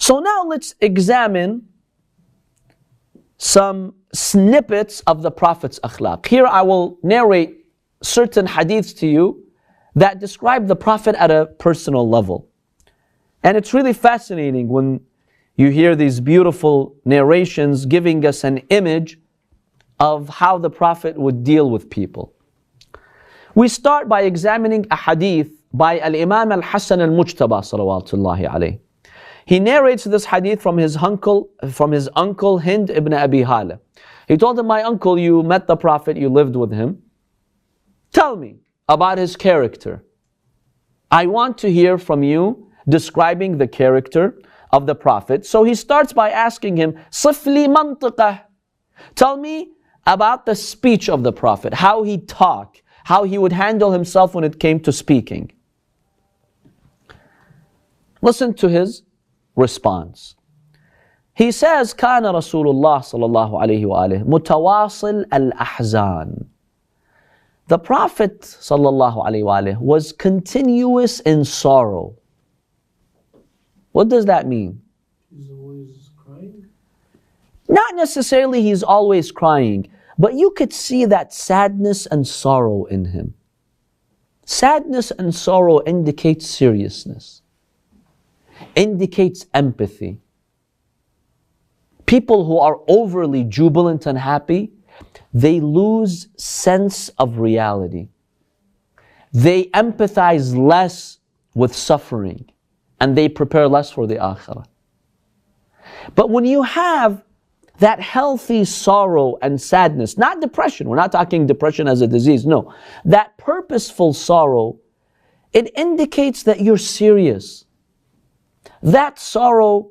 So now let's examine some snippets of the Prophet's akhlaq. Here I will narrate certain hadiths to you that describe the Prophet at a personal level. And it's really fascinating when you hear these beautiful narrations giving us an image of how the Prophet would deal with people. We start by examining a hadith by Al-Imam Al-Hasan Al-Mujtaba salawatullahi alayhi. He narrates this hadith from his uncle Hind ibn Abi Hala. He told him, my uncle, you met the Prophet, you lived with him. Tell me about his character. I want to hear from you describing the character of the Prophet. So he starts by asking him, Sifli mantiqah. Tell me about the speech of the Prophet, how he talked, how he would handle himself when it came to speaking. Listen to his response. He says, كان رسول الله صلى الله عليه وآله متواصل الأحزان. The Prophet صلى الله عليه وآله was continuous in sorrow. What does that mean? He's always crying? Not necessarily he's always crying, but you could see that sadness and sorrow in him. Sadness and sorrow indicates seriousness, indicates empathy. People who are overly jubilant and happy, they lose sense of reality. They empathize less with suffering and they prepare less for the akhirah. But when you have that healthy sorrow and sadness, not depression, we're not talking depression as a disease, no. That purposeful sorrow, it indicates that you're serious. That sorrow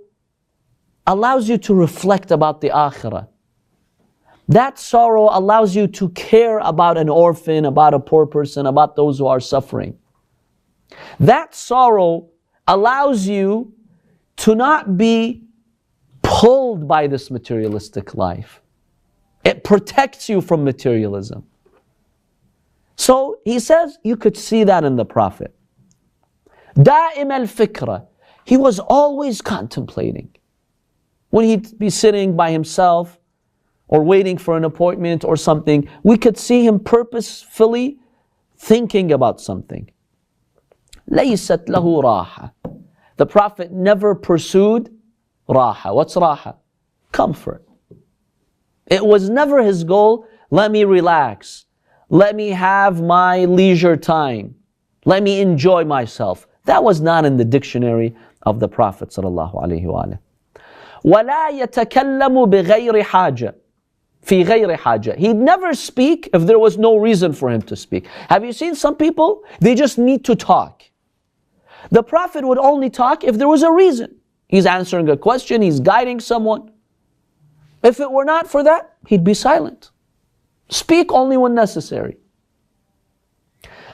allows you to reflect about the akhirah. That sorrow allows you to care about an orphan, about a poor person, about those who are suffering. That sorrow allows you to not be pulled by this materialistic life. It protects you from materialism. So he says you could see that in the Prophet. Da'im al-fikra. He was always contemplating. When he'd be sitting by himself or waiting for an appointment or something, we could see him purposefully thinking about something. لَيْسَتْ لَهُ رَاحَةٌ. The Prophet never pursued raha. What's raha? Comfort. It was never his goal, let me relax. Let me have my leisure time. Let me enjoy myself. That was not in the dictionary of the Prophet sallallahu alaihi wasallam. وَلَا يَتَكَلَّمُ بِغَيْرِ حَاجَةٍ. فِي غَيْرِ حَاجَةٍ. He'd never speak if there was no reason for him to speak. Have you seen some people? They just need to talk. The Prophet would only talk if there was a reason. He's answering a question, he's guiding someone. If it were not for that, he'd be silent. Speak only when necessary.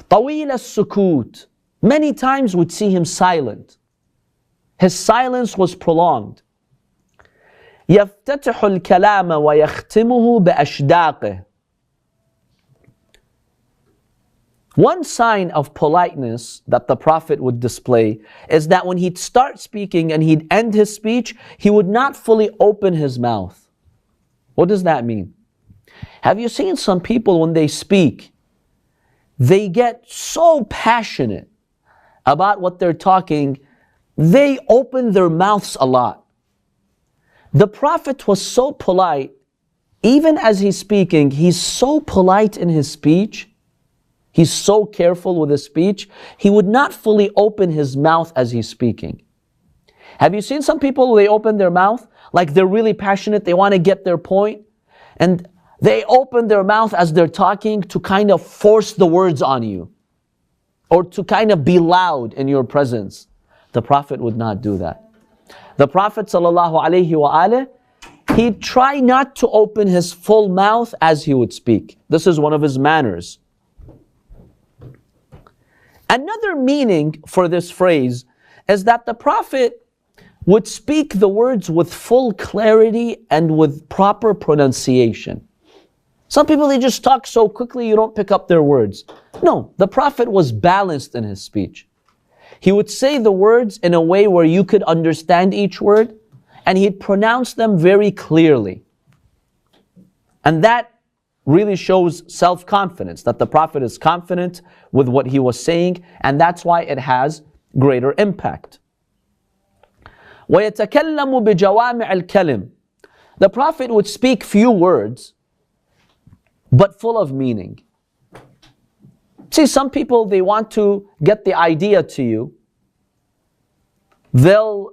طَوِيلَ السُّكُوت. Many times we'd see him silent. His silence was prolonged. يَفْتَتِحُ الْكَلَامَ وَيَخْتِمُهُ بِأَشْدَاقِهِ. One sign of politeness that the Prophet would display is that when he'd start speaking and he'd end his speech, he would not fully open his mouth. What does that mean? Have you seen some people when they speak, they get so passionate about what they're talking, they open their mouths a lot. The Prophet was so polite, even as he's speaking, he's so polite in his speech. He's so careful with his speech, he would not fully open his mouth as he's speaking. Have you seen some people, they open their mouth, like they're really passionate, they want to get their point, and they open their mouth as they're talking to kind of force the words on you, or to kind of be loud in your presence. The Prophet would not do that. The Prophet ﷺ, he'd try not to open his full mouth as he would speak. This is one of his manners. Another meaning for this phrase is that the Prophet would speak the words with full clarity and with proper pronunciation. Some people, they just talk so quickly you don't pick up their words. No, the Prophet was balanced in his speech. He would say the words in a way where you could understand each word, and he'd pronounce them very clearly. And that really shows self-confidence, that the Prophet is confident with what he was saying, and that's why it has greater impact. وَيَتَكَلَّمُ بِجَوَامِعِ الْكَلِمِ. The Prophet would speak few words, but full of meaning. See, some people, they want to get the idea to you. They'll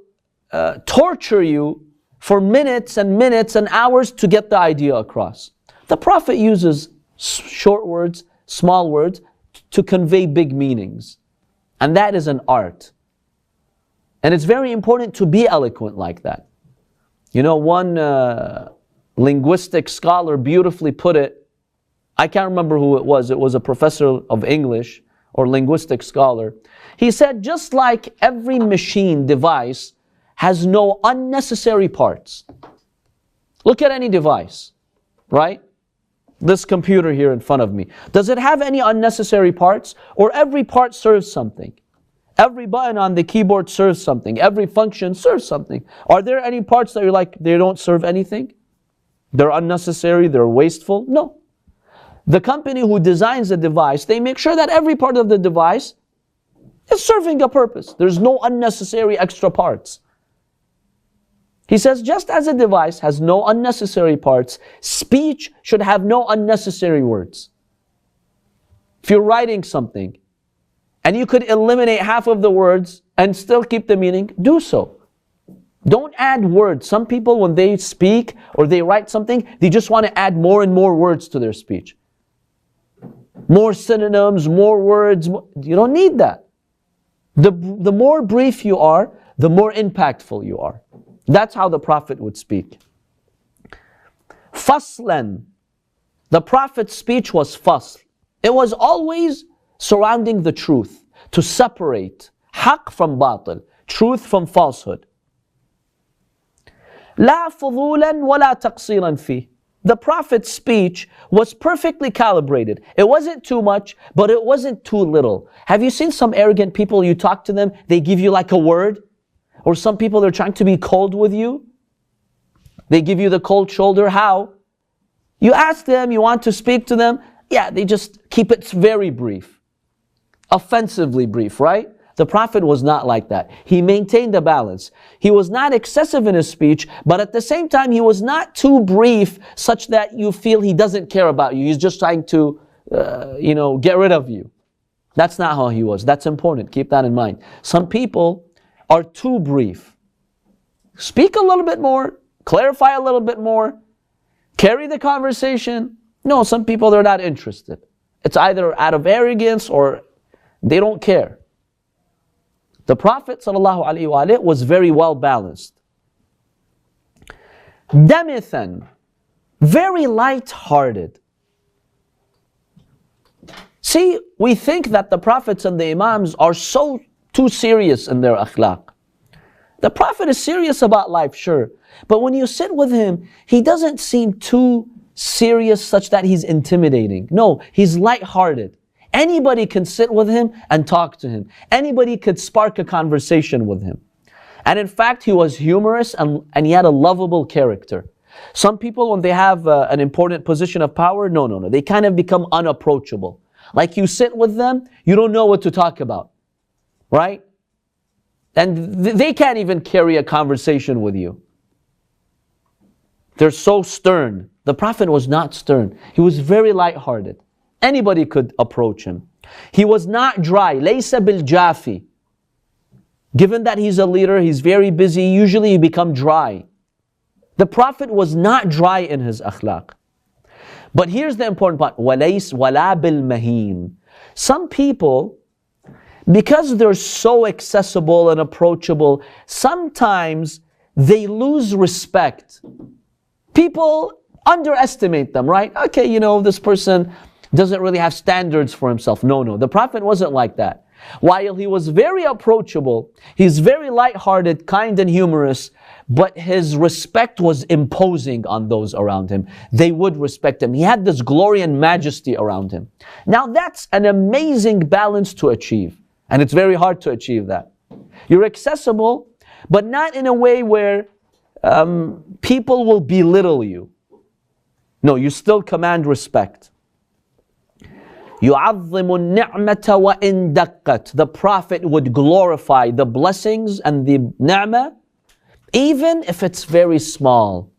torture you for minutes and minutes and hours to get the idea across. The Prophet uses short words, small words, to convey big meanings. And that is an art. And it's very important to be eloquent like that. You know, one linguistic scholar beautifully put it, I can't remember who it was a professor of English or linguistic scholar. He said, just like every machine device has no unnecessary parts. Look at any device, right? This computer here in front of me. Does it have any unnecessary parts? Or every part serves something? Every button on the keyboard serves something. Every function serves something. Are there any parts that you're like, they don't serve anything? They're unnecessary, they're wasteful? No. The company who designs the device, they make sure that every part of the device is serving a purpose. There's no unnecessary extra parts. He says, just as a device has no unnecessary parts, speech should have no unnecessary words. If you're writing something, and you could eliminate half of the words and still keep the meaning, do so. Don't add words. Some people, when they speak or they write something, they just want to add more and more words to their speech. More synonyms, more words. You don't need that. The more brief you are, the more impactful you are. That's how the Prophet would speak. Faslan. The Prophet's speech was fasl. It was always surrounding the truth, to separate haqq from batil, truth from falsehood. لا فضولا ولا تقصيرا فيه. The Prophet's speech was perfectly calibrated. It wasn't too much, but it wasn't too little. Have you seen some arrogant people, you talk to them, they give you like a word? Or some people, they're trying to be cold with you. They give you the cold shoulder. How? You ask them, you want to speak to them. Yeah, they just keep it very brief. Offensively brief, right? The Prophet was not like that. He maintained a balance. He was not excessive in his speech, but at the same time, he was not too brief such that you feel he doesn't care about you. He's just trying to, get rid of you. That's not how he was. That's important. Keep that in mind. Some people are too brief. Speak a little bit more, clarify a little bit more, carry the conversation. No, some people, they're not interested. It's either out of arrogance or they don't care. The Prophet ﷺ was very well balanced. Damithan, very light-hearted. See, we think that the Prophets and the Imams are so too serious in their akhlaq. The Prophet is serious about life, sure. But when you sit with him, he doesn't seem too serious such that he's intimidating. No, he's light-hearted. Anybody can sit with him and talk to him. Anybody could spark a conversation with him. And in fact, he was humorous and he had a lovable character. Some people, when they have an important position of power, no. They kind of become unapproachable. Like you sit with them, you don't know what to talk about. Right? And they can't even carry a conversation with you. They're so stern. The Prophet was not stern. He was very light-hearted. Anybody could approach him. He was not dry. لَيْسَ بِالْجَافِ. Given that he's a leader, he's very busy, usually you become dry. The Prophet was not dry in his akhlaq. But here's the important part. وَلَا بِالْمَهِينِ. Some people, because they're so accessible and approachable, sometimes they lose respect. People underestimate them, right? Okay, this person doesn't really have standards for himself. No. The Prophet wasn't like that. While he was very approachable, he's very light-hearted, kind and humorous, but his respect was imposing on those around him. They would respect him. He had this glory and majesty around him. Now that's an amazing balance to achieve. And it's very hard to achieve that. You're accessible, but not in a way where people will belittle you. No, you still command respect. يُعَظِّمُ النِّعْمَةَ وَإِن دَقَّتْ. The Prophet would glorify the blessings and the ni'mah, even if it's very small.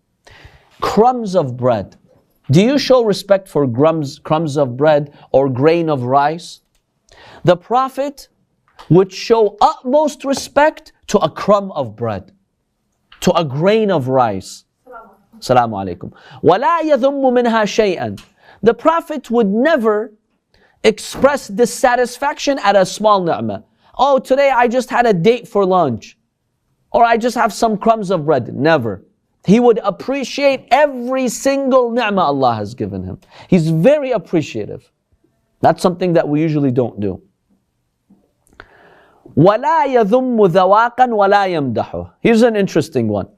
Crumbs of bread. Do you show respect for crumbs of bread or grain of rice? The Prophet would show utmost respect to a crumb of bread, to a grain of rice. Assalamu alaikum. وَلَا يَذُمُّ مِنْهَا شَيْئًا. The Prophet would never express dissatisfaction at a small ni'mah. Oh, today I just had a date for lunch. Or I just have some crumbs of bread. Never. He would appreciate every single ni'mah Allah has given him. He's very appreciative. That's something that we usually don't do. وَلَا يَذُمُّ ذَوَاقًا وَلَا يَمْدَحُهُ. Here's an interesting one.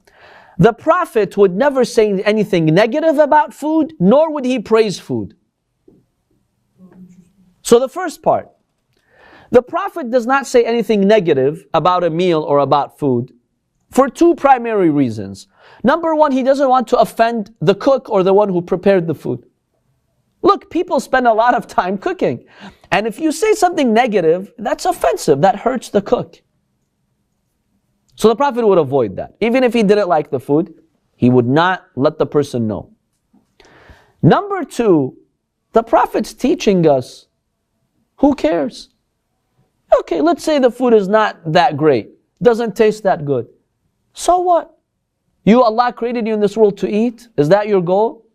The Prophet would never say anything negative about food, nor would he praise food. So the first part, the Prophet does not say anything negative about a meal or about food for two primary reasons. Number one, he doesn't want to offend the cook or the one who prepared the food. Look, people spend a lot of time cooking. And if you say something negative, that's offensive. That hurts the cook. So the Prophet would avoid that. Even if he didn't like the food, he would not let the person know. Number two, the Prophet's teaching us, who cares? Okay, let's say the food is not that great. Doesn't taste that good. So what? Allah created you in this world to eat? Is that your goal?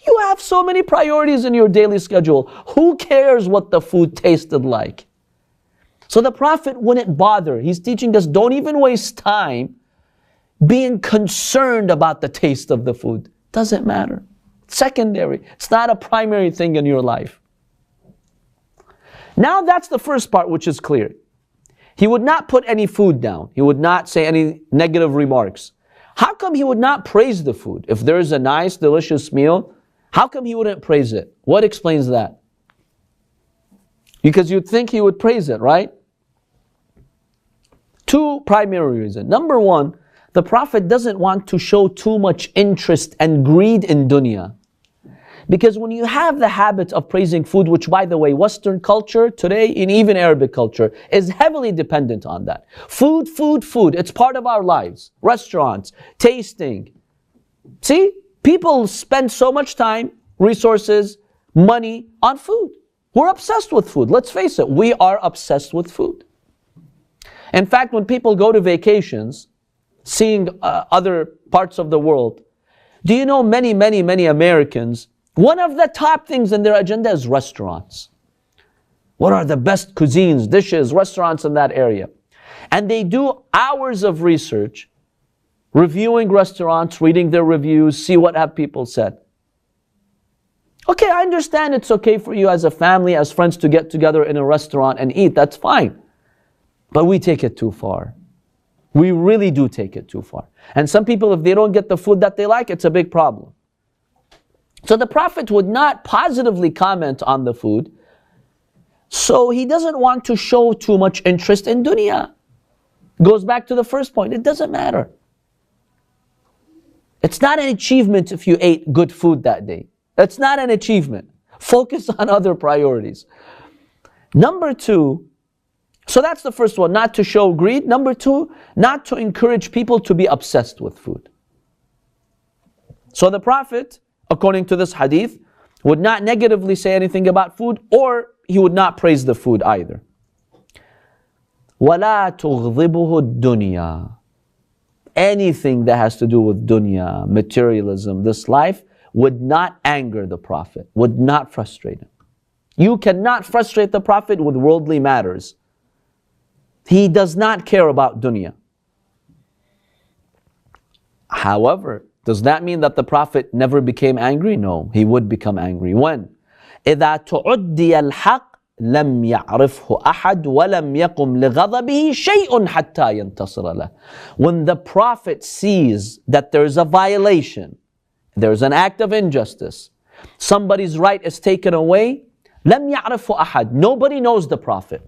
You have so many priorities in your daily schedule. Who cares what the food tasted like? So the Prophet wouldn't bother. He's teaching us, don't even waste time being concerned about the taste of the food. Doesn't matter. It's secondary. It's not a primary thing in your life. Now that's the first part, which is clear. He would not put any food down. He would not say any negative remarks. How come he would not praise the food? If there is a nice, delicious meal, how come he wouldn't praise it? What explains that? Because you'd think he would praise it, right? Two primary reasons. Number one, the Prophet doesn't want to show too much interest and greed in dunya. Because when you have the habit of praising food, which by the way, Western culture today, and even Arabic culture, is heavily dependent on that. Food, food, food. It's part of our lives. Restaurants, tasting. See, people spend so much time, resources, money on food. We're obsessed with food. Let's face it, we are obsessed with food. In fact, when people go to vacations, seeing other parts of the world, do you know many Americans, one of the top things in their agenda is restaurants. What are the best cuisines, dishes, restaurants in that area? And they do hours of research, reviewing restaurants, reading their reviews, see what have people said. Okay, I understand it's okay for you as a family, as friends to get together in a restaurant and eat, that's fine. But we take it too far. We really do take it too far. And some people, if they don't get the food that they like, it's a big problem. So the Prophet would not positively comment on the food. So he doesn't want to show too much interest in dunya. Goes back to the first point. It doesn't matter. It's not an achievement if you ate good food that day. That's not an achievement. Focus on other priorities. Number two, so that's the first one, not to show greed. Number two, not to encourage people to be obsessed with food. So the Prophet, according to this hadith, would not negatively say anything about food, or he would not praise the food either. وَلَا تُغْضِبُهُ الدُّنْيَا. Anything that has to do with dunya, materialism, this life, would not anger the Prophet, would not frustrate him. You cannot frustrate the Prophet with worldly matters. He does not care about dunya. However, does that mean that the Prophet never became angry? No, he would become angry. When? إِذَا تُعُدِّيَ الْحَقِّ لَمْ يَعْرِفْهُ أَحَدٌ وَلَمْ يَقُمْ لِغَضَبِهِ شَيْءٌ حَتَّى يَنْتَصِرَ لَهُ. When the Prophet sees that there is a violation, there is an act of injustice, somebody's right is taken away, لَمْ يَعْرِفْهُ أَحَدٌ. Nobody knows the Prophet.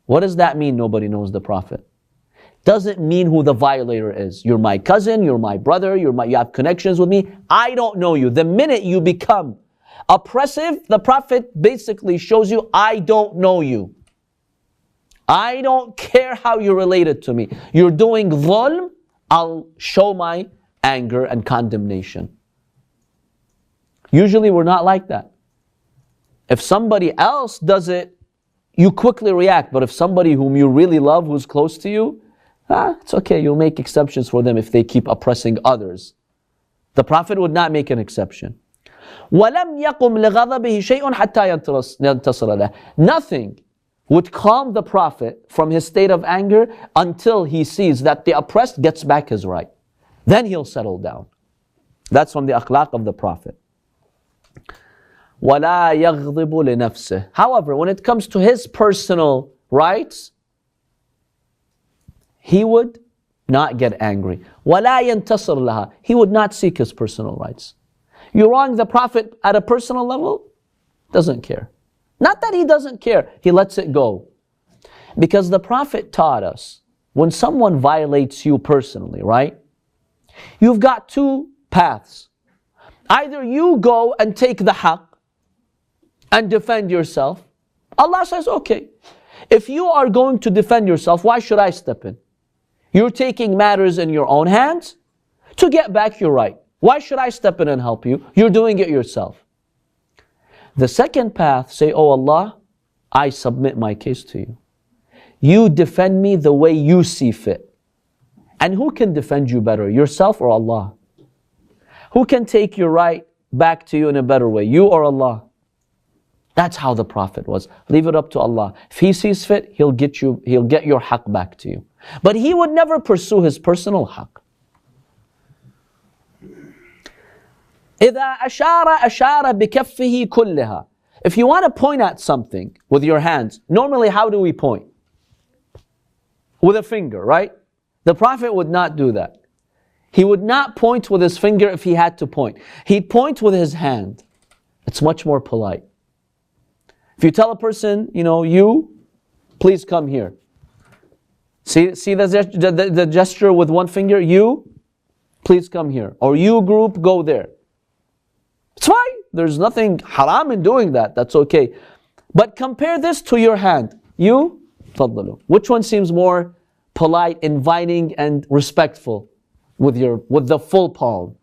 What does that mean, nobody knows the Prophet? Doesn't mean who the violator is. You're my cousin, you're my brother, you have connections with me. I don't know you. The minute you become oppressive, the Prophet basically shows you, I don't know you. I don't care how you're related to me. You're doing dhulm, I'll show my anger and condemnation. Usually we're not like that. If somebody else does it, you quickly react. But if somebody whom you really love, who's close to you, it's okay, you'll make exceptions for them if they keep oppressing others. The Prophet would not make an exception. وَلَمْ يَقُمْ لِغَضَبِهِ شَيْءٌ حَتَّى يَنْتَصِرَ لَهُ. Nothing would calm the Prophet from his state of anger until he sees that the oppressed gets back his right. Then he'll settle down. That's from the akhlaq of the Prophet. وَلَا يَغْضِبُ لِنَفْسِهِ. However, when it comes to his personal rights, he would not get angry. وَلَا يَنْتَصِرْ لَهَا. He would not seek his personal rights. You wrong the Prophet at a personal level, doesn't care. Not that he doesn't care, he lets it go. Because the Prophet taught us, when someone violates you personally, right? You've got two paths. Either you go and take the haqq and defend yourself. Allah says, okay, if you are going to defend yourself, why should I step in? You're taking matters in your own hands to get back your right. Why should I step in and help you? You're doing it yourself. The second path, say, oh Allah, I submit my case to you. You defend me the way you see fit. And who can defend you better, yourself or Allah? Who can take your right back to you in a better way, you or Allah? That's how the Prophet was. Leave it up to Allah. If he sees fit, he'll get your haqq back to you. But he would never pursue his personal haqq. إِذَا أَشَارَ بِكَفِّهِ كُلِّهَا. If you want to point at something with your hands, normally how do we point? With a finger, right? The Prophet would not do that. He would not point with his finger if he had to point. He'd point with his hand. It's much more polite. If you tell a person, you, please come here. See the gesture with one finger? You, please come here. Or you group, go there. It's fine. There's nothing haram in doing that. That's okay. But compare this to your hand. You, tafaddalu. Which one seems more polite, inviting, and respectful with the full palm?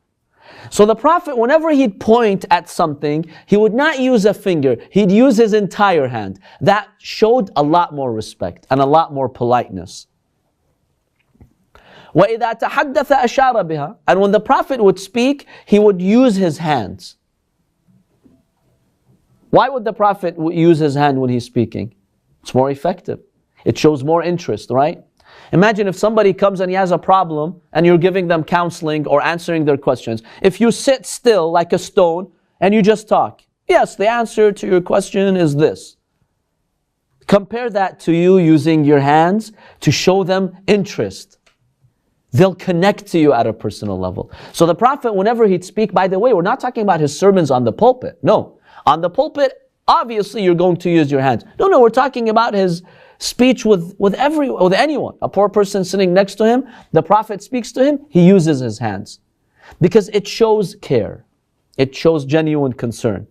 So the Prophet, whenever he'd point at something, he would not use a finger. He'd use his entire hand. That showed a lot more respect and a lot more politeness. وَإِذَا تَحَدَّثَ أَشَارَ بِهَا. And when the Prophet would speak, he would use his hands. Why would the Prophet use his hand when he's speaking? It's more effective. It shows more interest, right? Imagine if somebody comes and he has a problem and you're giving them counseling or answering their questions. If you sit still like a stone and you just talk, yes, the answer to your question is this. Compare that to you using your hands to show them interest. They'll connect to you at a personal level. So the Prophet, whenever he'd speak, by the way, we're not talking about his sermons on the pulpit. No. On the pulpit, obviously you're going to use your hands. No, we're talking about his speech with anyone. A poor person sitting next to him, the Prophet speaks to him, he uses his hands. Because it shows care. It shows genuine concern.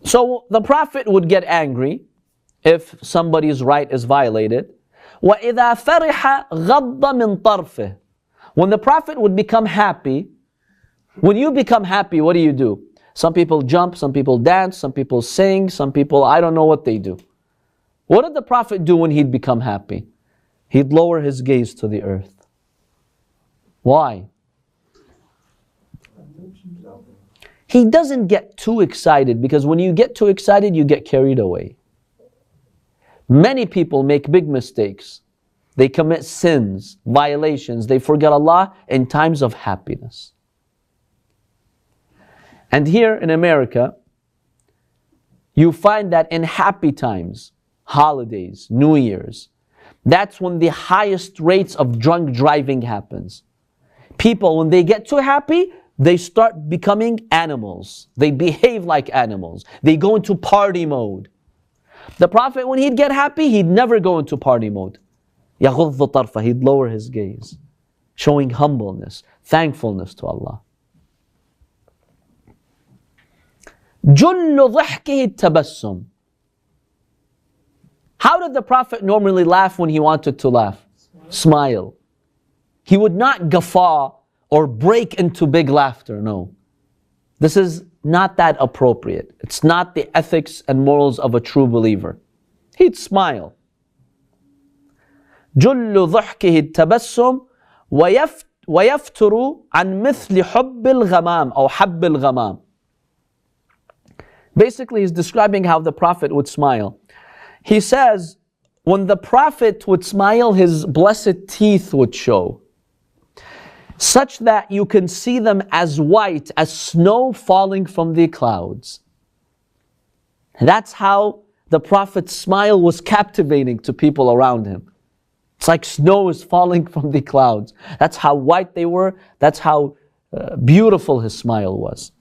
So the Prophet would get angry if somebody's right is violated. وَإِذَا فَرِحَ غَضَّ مِنْ طَرْفِهِ. When the Prophet would become happy, when you become happy, what do? Some people jump, some people dance, some people sing, some people, I don't know what they do. What did the Prophet do when he'd become happy? He'd lower his gaze to the earth. Why? He doesn't get too excited, because when you get too excited, you get carried away. Many people make big mistakes. They commit sins, violations. They forget Allah in times of happiness. And here in America, you find that in happy times, holidays, New Year's, that's when the highest rates of drunk driving happens. People, when they get too happy, they start becoming animals. They behave like animals. They go into party mode. The Prophet, when he'd get happy, he'd never go into party mode. يَغُضُّ طَرْفَهُ, he'd lower his gaze, showing humbleness, thankfulness to Allah. جُلُّ ضِحْكِهِ التَّبَسُّمُ. How did the Prophet normally laugh when he wanted to laugh? Smile. He would not guffaw or break into big laughter, no. This is not that appropriate. It's not the ethics and morals of a true believer. He'd smile. جُلُّ ضِحْكِهِ التَّبَسُّمُ وَيَفْتُرُ عَنْ مِثْلِ حُبِّ الْغَمَامِ أو حَبِّ الْغَمَامِ. Basically, he's describing how the Prophet would smile. He says, when the Prophet would smile, his blessed teeth would show, such that you can see them as white as snow falling from the clouds. That's how the Prophet's smile was captivating to people around him. It's like snow is falling from the clouds. That's how white they were. That's how beautiful his smile was.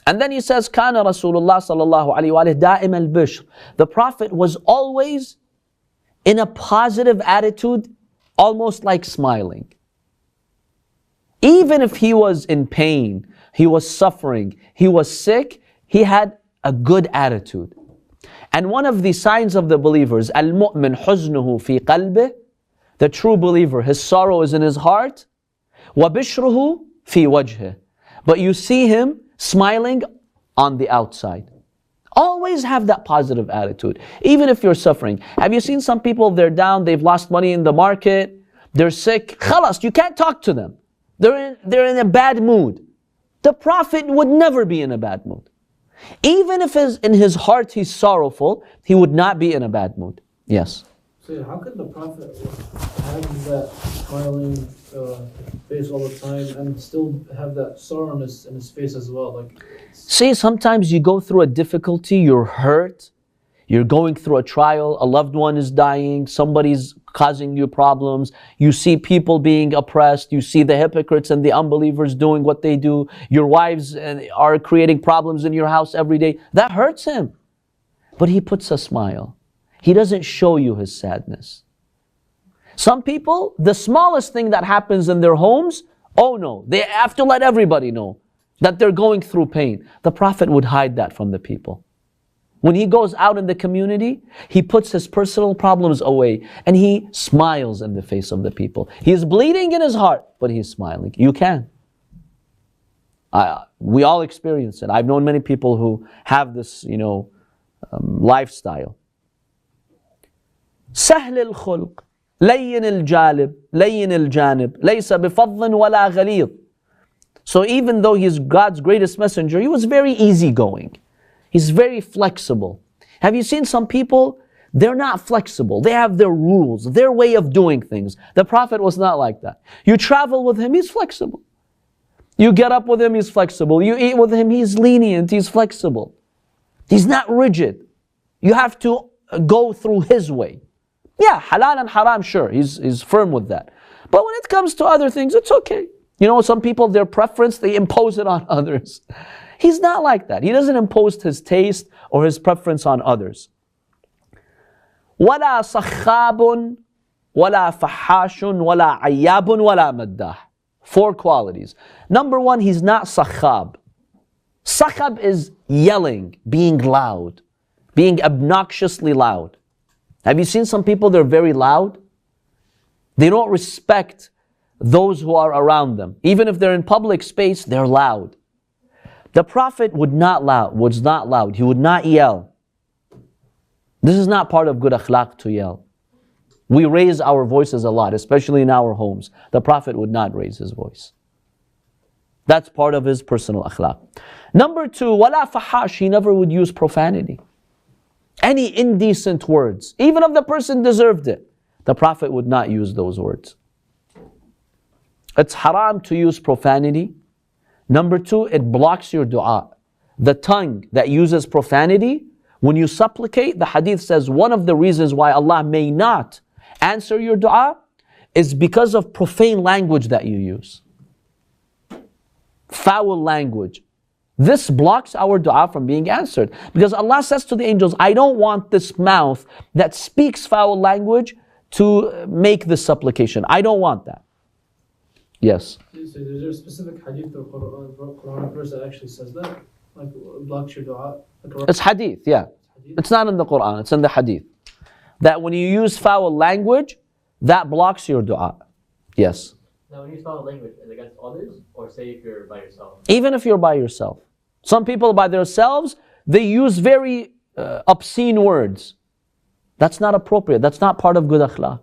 And then he says, كان رسول الله صلى الله عليه وآله دائم البشر. The Prophet was always in a positive attitude, almost like smiling. Even if he was in pain, he was suffering, he was sick, he had a good attitude. And one of the signs of the believers, المؤمن حزنه في قلبه, the true believer, his sorrow is in his heart, وبشره في وجهه. But you see him smiling on the outside. Always have that positive attitude, even if you're suffering. Have you seen some people, they're down, they've lost money in the market, they're sick, khalas, you can't talk to them. They're in a bad mood. The Prophet would never be in a bad mood. Even if in his heart he's sorrowful, he would not be in a bad mood. Yes? So how could the Prophet have that smiling face all the time and still have that sorrowness in his face as well? See, sometimes you go through a difficulty, you're hurt, you're going through a trial, a loved one is dying, somebody's causing you problems, you see people being oppressed, you see the hypocrites and the unbelievers doing what they do, your wives are creating problems in your house every day. That hurts him. But he puts a smile. He doesn't show you his sadness. Some people, the smallest thing that happens in their homes, oh no, they have to let everybody know that they're going through pain. The Prophet would hide that from the people. When he goes out in the community, he puts his personal problems away and he smiles in the face of the people. He's bleeding in his heart, but he's smiling. You can. We all experience it. I've known many people who have this, lifestyle. سهل الخلق لين الجالب لين الجانب ليس بفضل ولا غليظ. So even though he's God's greatest messenger, he was very easygoing. He's very flexible. Have you seen some people? They're not flexible. They have their rules, their way of doing things. The Prophet was not like that. You travel with him, he's flexible. You get up with him, he's flexible. You eat with him, he's lenient, he's flexible. He's not rigid. You have to go through his way. Yeah, halal and haram, sure, he's firm with that. But when it comes to other things, it's okay. Some people, their preference, they impose it on others. He's not like that. He doesn't impose his taste or his preference on others. وَلَا صَخَّابٌ وَلَا فَحَّاشٌ وَلَا عَيَّابٌ وَلَا مَدَّاحٌ. 4 qualities. Number 1, he's not sakhab. Sakhab is yelling, being loud, being obnoxiously loud. Have you seen some people, they're very loud? They don't respect those who are around them. Even if they're in public space, they're loud. The Prophet was not loud. He would not yell. This is not part of good akhlaq to yell. We raise our voices a lot, especially in our homes. The Prophet would not raise his voice. That's part of his personal akhlaq. Number 2, wala fahash, he never would use profanity. Any indecent words, even if the person deserved it, the Prophet would not use those words. It's haram to use profanity. Number 2, it blocks your dua. The tongue that uses profanity, when you supplicate, the hadith says one of the reasons why Allah may not answer your dua is because of profane language that you use. foul language. This blocks our dua from being answered. Because Allah says to the angels, I don't want this mouth that speaks foul language to make this supplication. I don't want that. Yes. So is there a specific hadith or Quran verse that actually says that? Like blocks your dua? It's hadith, yeah. It's not in the Quran, it's in the hadith. That when you use foul language, that blocks your dua. Yes. Now, when you use foul language, is it against others, or say if you're by yourself? Even if you're by yourself. Some people by themselves, they use very obscene words. That's not appropriate. That's not part of good akhlaq.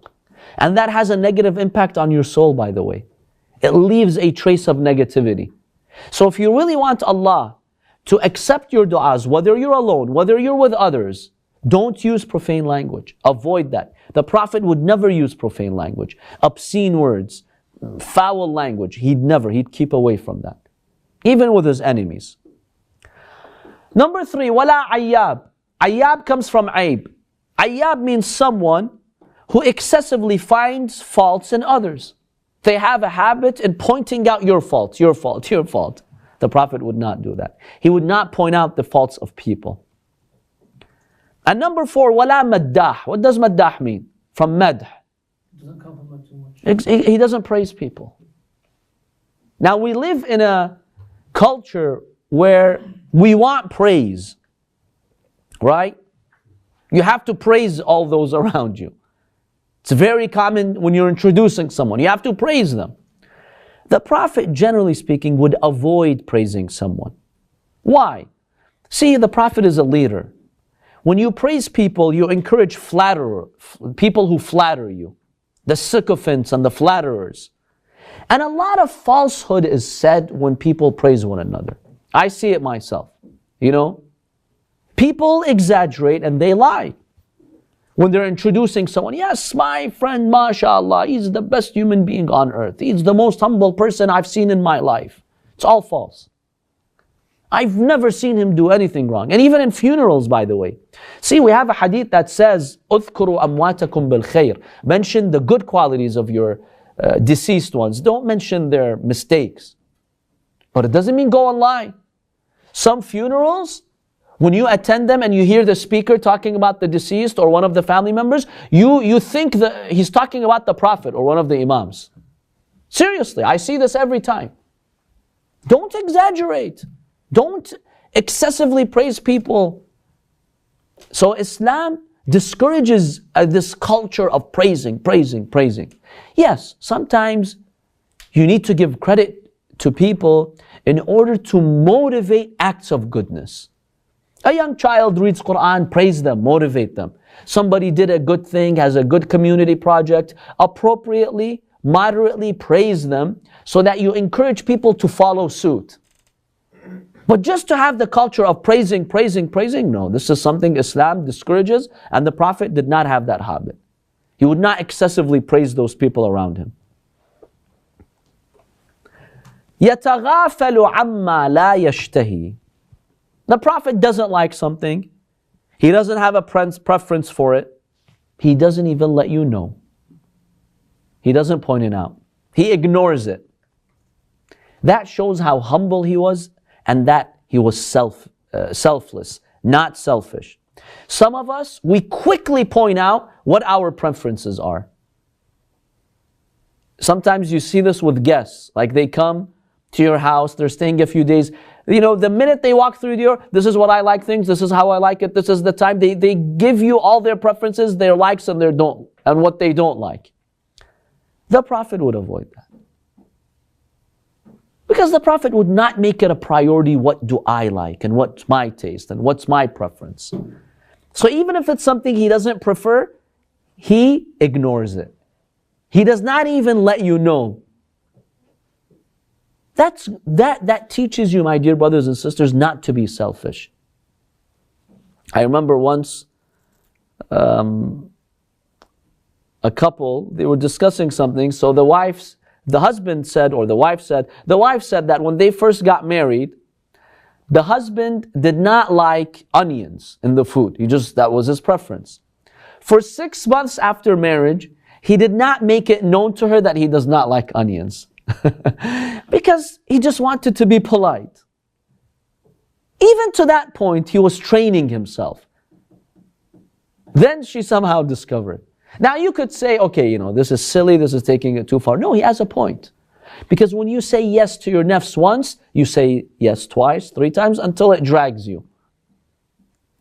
And that has a negative impact on your soul, by the way. It leaves a trace of negativity. So if you really want Allah to accept your du'as, whether you're alone, whether you're with others, don't use profane language. Avoid that. The Prophet would never use profane language, obscene words, foul language. He'd keep away from that. Even with his enemies. Number 3, wala ayyab. Ayyab comes from aib. Ayyab means someone who excessively finds faults in others. They have a habit in pointing out your fault, your fault, your fault. The Prophet would not do that. He would not point out the faults of people. And number 4, wala maddah. What does maddah mean? From madh. Doesn't compliment too much. He doesn't praise people. Now we live in a culture where we want praise, right? You have to praise all those around you. It's very common when you're introducing someone. You have to praise them. The Prophet, generally speaking, would avoid praising someone. Why? See, the Prophet is a leader. When you praise people, you encourage people who flatter you, the sycophants and the flatterers. And a lot of falsehood is said when people praise one another. I see it myself, you know. People exaggerate and they lie. When they're introducing someone, yes, my friend, mashallah, he's the best human being on earth. He's the most humble person I've seen in my life. It's all false. I've never seen him do anything wrong. And even in funerals, by the way. See, we have a hadith that says, اذكروا أمواتكم بالخير. Mention the good qualities of your deceased ones. Don't mention their mistakes. But it doesn't mean go and lie. Some funerals, when you attend them and you hear the speaker talking about the deceased or one of the family members, you think that he's talking about the Prophet or one of the Imams. Seriously, I see this every time. Don't exaggerate. Don't excessively praise people. So Islam discourages this culture of praising. Yes, sometimes you need to give credit to people in order to motivate acts of goodness. A young child reads Quran, praise them, motivate them. Somebody did a good thing, has a good community project, appropriately, moderately praise them so that you encourage people to follow suit. But just to have the culture of praising, no, this is something Islam discourages, and the Prophet did not have that habit. He would not excessively praise those people around him. يَتَغَافَلُ عَمَّا لَا يَشْتَهِي. The Prophet doesn't like something. He doesn't have a preference for it. He doesn't even let you know. He doesn't point it out. He ignores it. That shows how humble he was and that he was selfless, not selfish. Some of us, we quickly point out what our preferences are. Sometimes you see this with guests, like they come to your house, they're staying a few days. You know, the minute they walk through the door, this is what I like things, this is how I like it, this is the time. They give you all their preferences, their likes and what they don't like. The Prophet would avoid that. Because the Prophet would not make it a priority, what do I like and what's my taste and what's my preference. So even if it's something he doesn't prefer, he ignores it. He does not even let you know. That teaches you, my dear brothers and sisters, not to be selfish. I remember once a couple, they were discussing something, so the wife said that when they first got married, the husband did not like onions in the food. That was his preference. For 6 months after marriage, he did not make it known to her that he does not like onions. Because he just wanted to be polite. Even to that point, he was training himself. Then she somehow discovered. Now you could say, okay, this is silly, this is taking it too far. No, he has a point. Because when you say yes to your nafs once, you say yes twice, 3 times, until it drags you.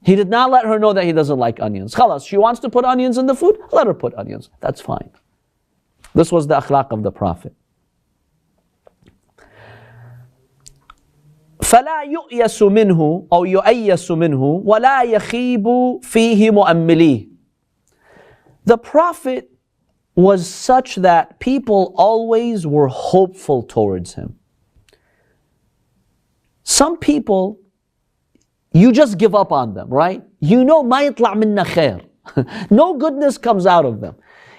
He did not let her know that he doesn't like onions. Khalas, she wants to put onions in the food, let her put onions. That's fine. This was the akhlaq of the Prophet. فلا يؤيس منه أو يؤيس منه ولا يخيب فيه مؤمليه. The Prophet was such that people always were hopeful towards him. Some people, you just give up on them, right? ما يطلع منا خير. No goodness comes out of them.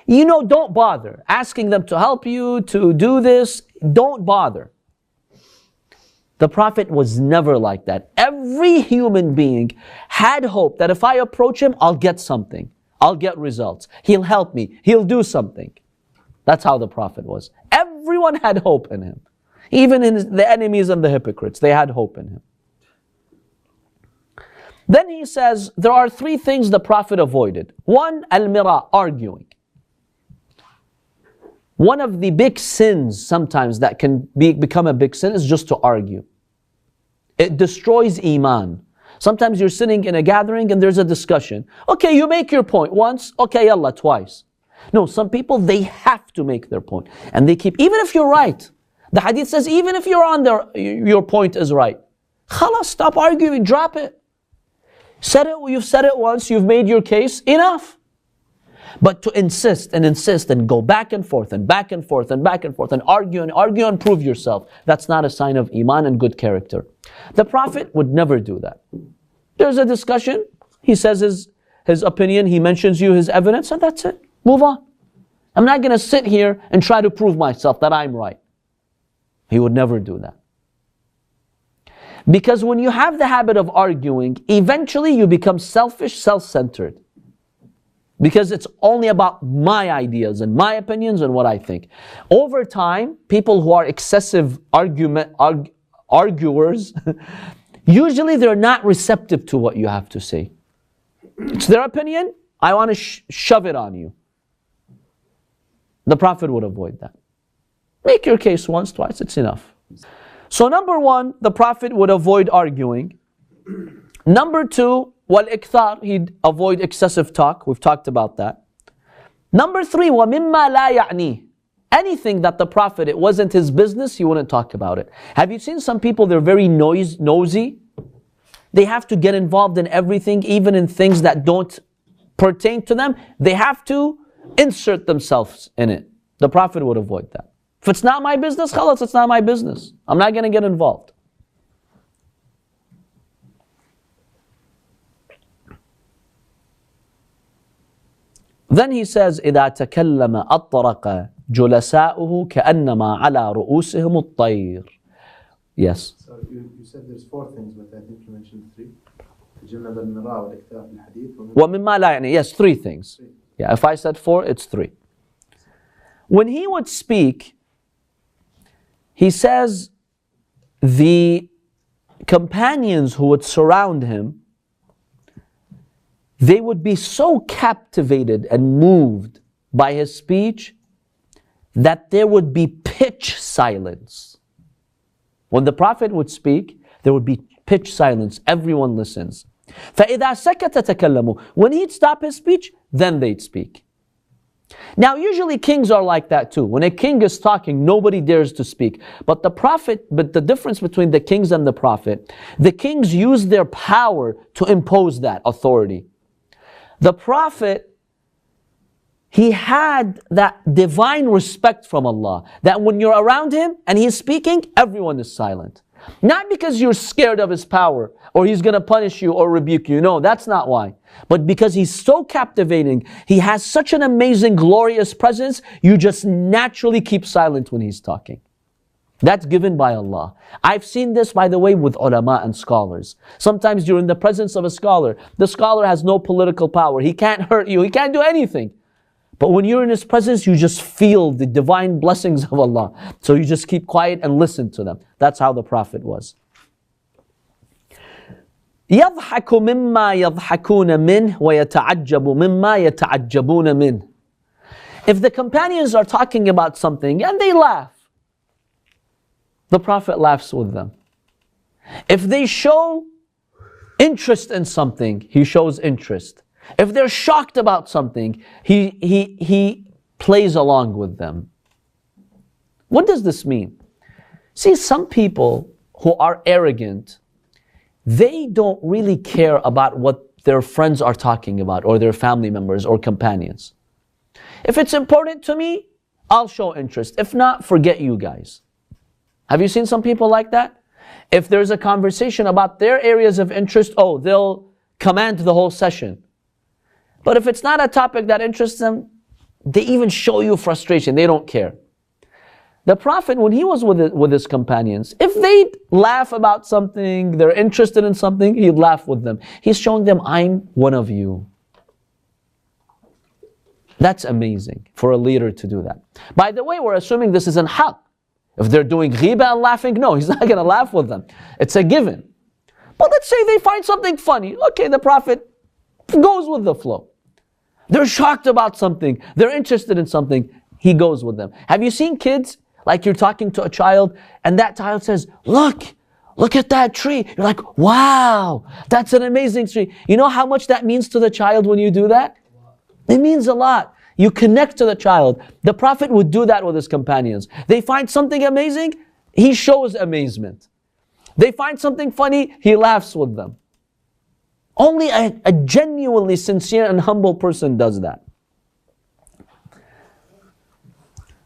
Don't bother asking them to help you, to do this. Don't bother. The Prophet was never like that. Every human being had hope that if I approach him, I'll get something. I'll get results. He'll help me. He'll do something. That's how the Prophet was. Everyone had hope in him. Even the enemies and the hypocrites, they had hope in him. Then he says, there are 3 things the Prophet avoided. 1, al-mira, arguing. One of the big sins sometimes that can become a big sin is just to argue. It destroys iman. Sometimes you're sitting in a gathering and there's a discussion. Okay, you make your point once. Okay, yallah, twice. No, some people, they have to make their point. And they keep, even if you're right. The hadith says, even if you're on there, your point is right. Khalas, stop arguing, drop it. You've said it once, you've made your case, enough. But to insist and go back and forth and back and forth and back and forth and argue and prove yourself, that's not a sign of iman and good character. The Prophet would never do that. There's a discussion, he says his opinion, he mentions you his evidence, and that's it. Move on. I'm not going to sit here and try to prove myself that I'm right. He would never do that. Because when you have the habit of arguing, eventually you become selfish, self-centered. Because it's only about my ideas and my opinions and what I think. Over time, people who are excessive arguers, usually they're not receptive to what you have to say. It's their opinion, I want to shove it on you. The Prophet would avoid that. Make your case once, twice, it's enough. So number 1, the Prophet would avoid arguing. Number 2, wal-ikthar, he'd avoid excessive talk. We've talked about that. Number 3, وَمِمَّا لَا يَعْنِيهِ. Anything that the Prophet, it wasn't his business, he wouldn't talk about it. Have you seen some people, they're very nosy? They have to get involved in everything, even in things that don't pertain to them. They have to insert themselves in it. The Prophet would avoid that. If it's not my business, khalas, it's not my business. I'm not going to get involved. Then he says, إِذَا تَكَلَّمَ أَطْرَقَ جُلَسَاؤُهُ كَأَنَّمَا عَلَى رُؤُوسِهِمُ الطَّيْرِ. Yes. So you said there's 4 things, but I think you mentioned 3. تجنب المراء والإكثار في الحديث. وَمِمَّا لَا يَعْنِي. Yes, 3 things. Yeah, if I said 4, it's 3. When he would speak, he says the companions who would surround him, they would be so captivated and moved by his speech that there would be pitch silence. When the Prophet would speak, there would be pitch silence. Everyone listens. فَإِذَا سَكَتَ تَكَلَّمُوا. When he'd stop his speech, then they'd speak. Now usually kings are like that too. When a king is talking, nobody dares to speak. But the difference between the kings and the Prophet, the kings use their power to impose that authority. The Prophet, he had that divine respect from Allah, that when you're around him and he's speaking, everyone is silent. Not because you're scared of his power, or he's going to punish you or rebuke you. No, that's not why. But because he's so captivating, he has such an amazing, glorious presence, you just naturally keep silent when he's talking. That's given by Allah. I've seen this, by the way, with ulama and scholars. Sometimes you're in the presence of a scholar. The scholar has no political power. He can't hurt you. He can't do anything. But when you're in His presence, you just feel the divine blessings of Allah. So you just keep quiet and listen to them. That's how the Prophet was. يَضْحَكُ مِمَّا يَضْحَكُونَ مِنْهُ وَيَتَعَجَّبُ مِمَّا يَتَعَجَّبُونَ مِنْهُ. If the companions are talking about something and they laugh, the Prophet laughs with them. If they show interest in something, he shows interest. If they're shocked about something, he plays along with them. What does this mean? See, some people who are arrogant, they don't really care about what their friends are talking about, or their family members or companions. If it's important to me, I'll show interest. If not, forget you guys. Have you seen some people like that? If there's a conversation about their areas of interest, oh, they'll command the whole session. But if it's not a topic that interests them, they even show you frustration. They don't care. The Prophet, when he was with his companions, if they'd laugh about something, they're interested in something, he'd laugh with them. He's showing them, I'm one of you. That's amazing for a leader to do that. By the way, we're assuming this isn't haqq. If they're doing ghiba and laughing, no, he's not going to laugh with them. It's a given. But let's say they find something funny. Okay, the Prophet goes with the flow. They're shocked about something. They're interested in something. He goes with them. Have you seen kids, like you're talking to a child and that child says, look at that tree. You're like, wow, that's an amazing tree. You know how much that means to the child when you do that? It means a lot. You connect to the child. The Prophet would do that with his companions. They find something amazing, he shows amazement. They find something funny, he laughs with them. Only a genuinely sincere and humble person does that.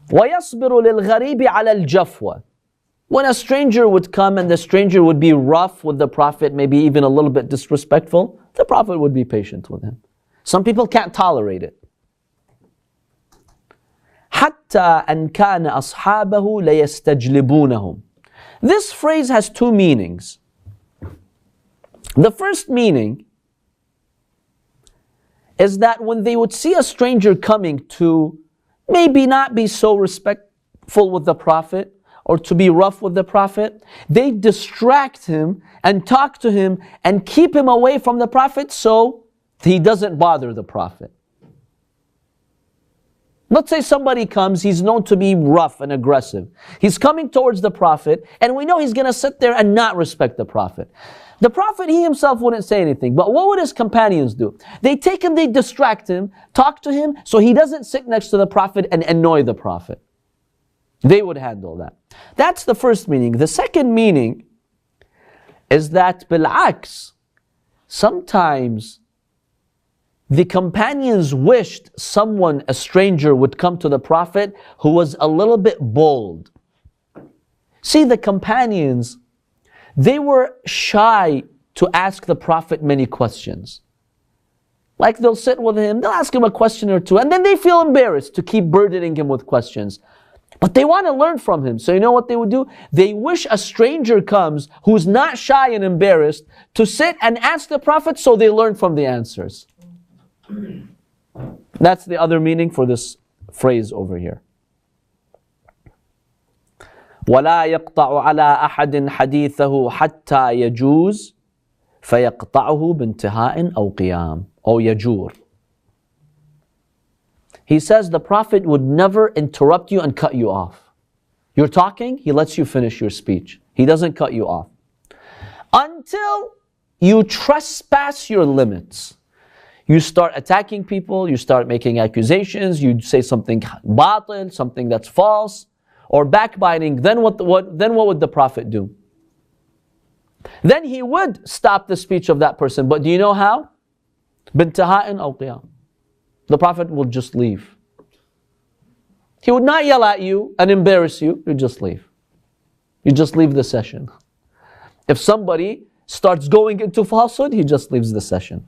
وَيَصْبِرُ لِلْغَرِيبِ عَلَى الْجَفْوَةِ. When a stranger would come and the stranger would be rough with the Prophet, maybe even a little bit disrespectful, the Prophet would be patient with him. Some people can't tolerate it. حَتَّى أَنْ كَانَ أَصْحَابَهُ لَيَسْتَجْلِبُونَهُمْ. This phrase has two meanings. The first meaning is that when they would see a stranger coming to maybe not be so respectful with the Prophet or to be rough with the Prophet, they distract him and talk to him and keep him away from the Prophet so he doesn't bother the Prophet. Let's say somebody comes, he's known to be rough and aggressive. He's coming towards the Prophet, and we know he's going to sit there and not respect the Prophet. The Prophet, he himself wouldn't say anything, but what would his companions do? They take him, they distract him, talk to him, so he doesn't sit next to the Prophet and annoy the Prophet. They would handle that. That's the first meaning. The second meaning is that, bil'aks, sometimes the companions wished someone, a stranger, would come to the Prophet who was a little bit bold. See, the companions, they were shy to ask the Prophet many questions. Like they'll sit with him, they'll ask him a question or two, and then they feel embarrassed to keep burdening him with questions. But they want to learn from him. So you know what they would do? They wish a stranger comes who's not shy and embarrassed to sit and ask the Prophet so they learn from the answers. That's the other meaning for this phrase over here. وَلَا يَقْطَعُ عَلَىٰ أَحَدٍ حَدِيثَهُ حَتَّى يَجُوزْ فَيَقْطَعُهُ بِانْتِهَاءٍ أَوْ قِيَامٍ أو يَجُورٍ. He says the Prophet would never interrupt you and cut you off. You're talking, he lets you finish your speech. He doesn't cut you off. Until you trespass your limits. You start attacking people, you start making accusations, you say something batil, something that's false, or backbiting, then what would the Prophet do? Then he would stop the speech of that person. But do you know how? بِانْتِهَاءٍ أَوْ قِيَامٍ. The Prophet will just leave. He would not yell at you and embarrass you, you just leave. You just leave the session. If somebody starts going into falsehood, he just leaves the session.